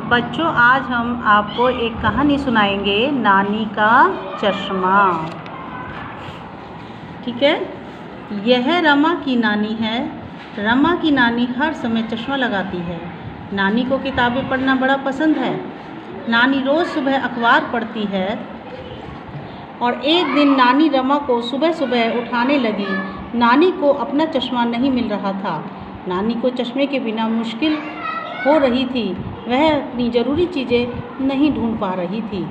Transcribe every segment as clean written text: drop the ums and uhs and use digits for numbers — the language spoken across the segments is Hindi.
बच्चों, आज हम आपको एक कहानी सुनाएंगे, नानी का चश्मा। ठीक है। यह रमा की नानी है। रमा की नानी हर समय चश्मा लगाती है। नानी को किताबें पढ़ना बड़ा पसंद है। नानी रोज़ सुबह अखबार पढ़ती है और एक दिन नानी रमा को सुबह सुबह उठाने लगी। नानी को अपना चश्मा नहीं मिल रहा था। नानी को चश्मे के बिना मुश्किल हो रही थी। वह अपनी ज़रूरी चीज़ें नहीं ढूंढ पा रही थी।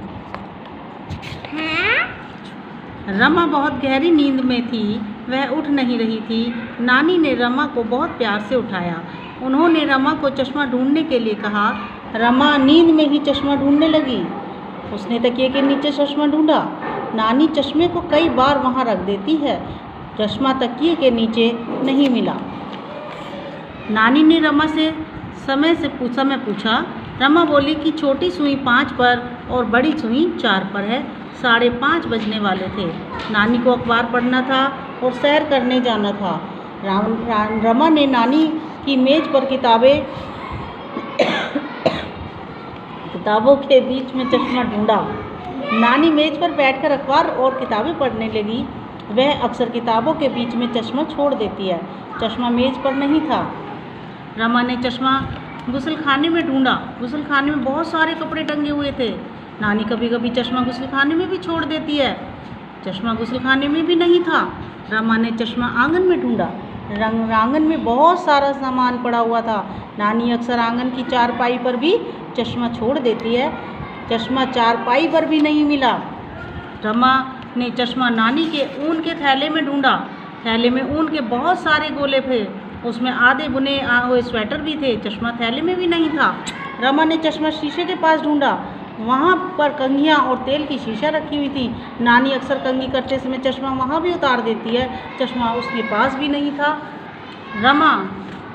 रमा बहुत गहरी नींद में थी। वह उठ नहीं रही थी। नानी ने रमा को बहुत प्यार से उठाया। उन्होंने रमा को चश्मा ढूंढने के लिए कहा। रमा नींद में ही चश्मा ढूंढने लगी। उसने तकिए के नीचे चश्मा ढूंढा। नानी चश्मे को कई बार वहाँ रख देती है। चश्मा तकिए के नीचे नहीं मिला। नानी ने रमा से समय पूछा। रमा बोली कि छोटी सुई 5 पर और बड़ी सुई 4 पर है। 5:30 बजने वाले थे। नानी को अखबार पढ़ना था और सैर करने जाना था। रमा ने नानी की मेज पर किताबों के बीच में चश्मा ढूंढा। नानी मेज पर बैठकर अखबार और किताबें पढ़ने लगी। वह अक्सर किताबों के बीच में चश्मा छोड़ देती है। चश्मा मेज पर नहीं था। रमा ने चश्मा गुस्लखाने में ढूंढा। गुस्लखाने में बहुत सारे कपड़े टंगे हुए थे। नानी कभी कभी चश्मा गुस्लखाने में भी छोड़ देती है। चश्मा गुस्लखाने में भी नहीं था। रमा ने चश्मा आंगन में ढूंढा। आंगन में बहुत सारा सामान पड़ा हुआ था। नानी अक्सर आंगन की चारपाई पर भी चश्मा छोड़ देती है। चश्मा चारपाई पर भी नहीं मिला। रमा ने चश्मा नानी के ऊन के थैले में ढूंढा। थैले में ऊन के बहुत सारे गोले थे। उसमें आधे बुने हुए स्वेटर भी थे। चश्मा थैले में भी नहीं था। रमा ने चश्मा शीशे के पास ढूंढा। वहाँ पर कंघियाँ और तेल की शीशा रखी हुई थी। नानी अक्सर कंघी करते समय चश्मा वहाँ भी उतार देती है। चश्मा उसके पास भी नहीं था। रमा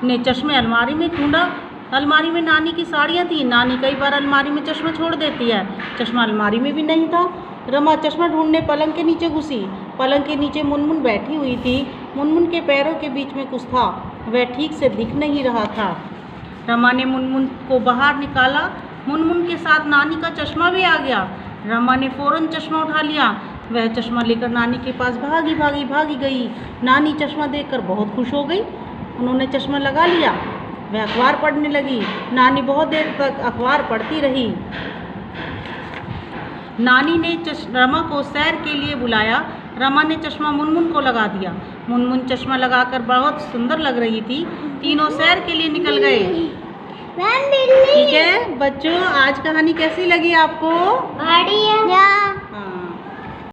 ने चश्मे अलमारी में ढूंढा। अलमारी में नानी की साड़ियाँ थी। नानी कई बार अलमारी में चश्मा छोड़ देती है। चश्मा अलमारी में भी नहीं था। रमा चश्मा ढूंढने पलंग के नीचे घुसी। पलंग के नीचे मुनमुन बैठी हुई थी। मुनमुन के पैरों के बीच में कुछ था। वह ठीक से दिख नहीं रहा था। रमा ने मुनमुन को बाहर निकाला। मुनमुन के साथ नानी का चश्मा भी आ गया। रमा ने फौरन चश्मा उठा लिया। वह चश्मा लेकर नानी के पास भागी गई। नानी चश्मा देखकर बहुत खुश हो गई। उन्होंने चश्मा लगा लिया। वह अखबार पढ़ने लगी। नानी बहुत देर तक अखबार पढ़ती रही। नानी ने रमा को सैर के लिए बुलाया। रमा ने चश्मा मुनमुन को लगा दिया। मुनमुन चश्मा लगाकर बहुत सुंदर लग रही थी। तीनों सैर के लिए निकल गए। ठीक है बच्चों, आज कहानी कैसी लगी आपको? बढ़िया।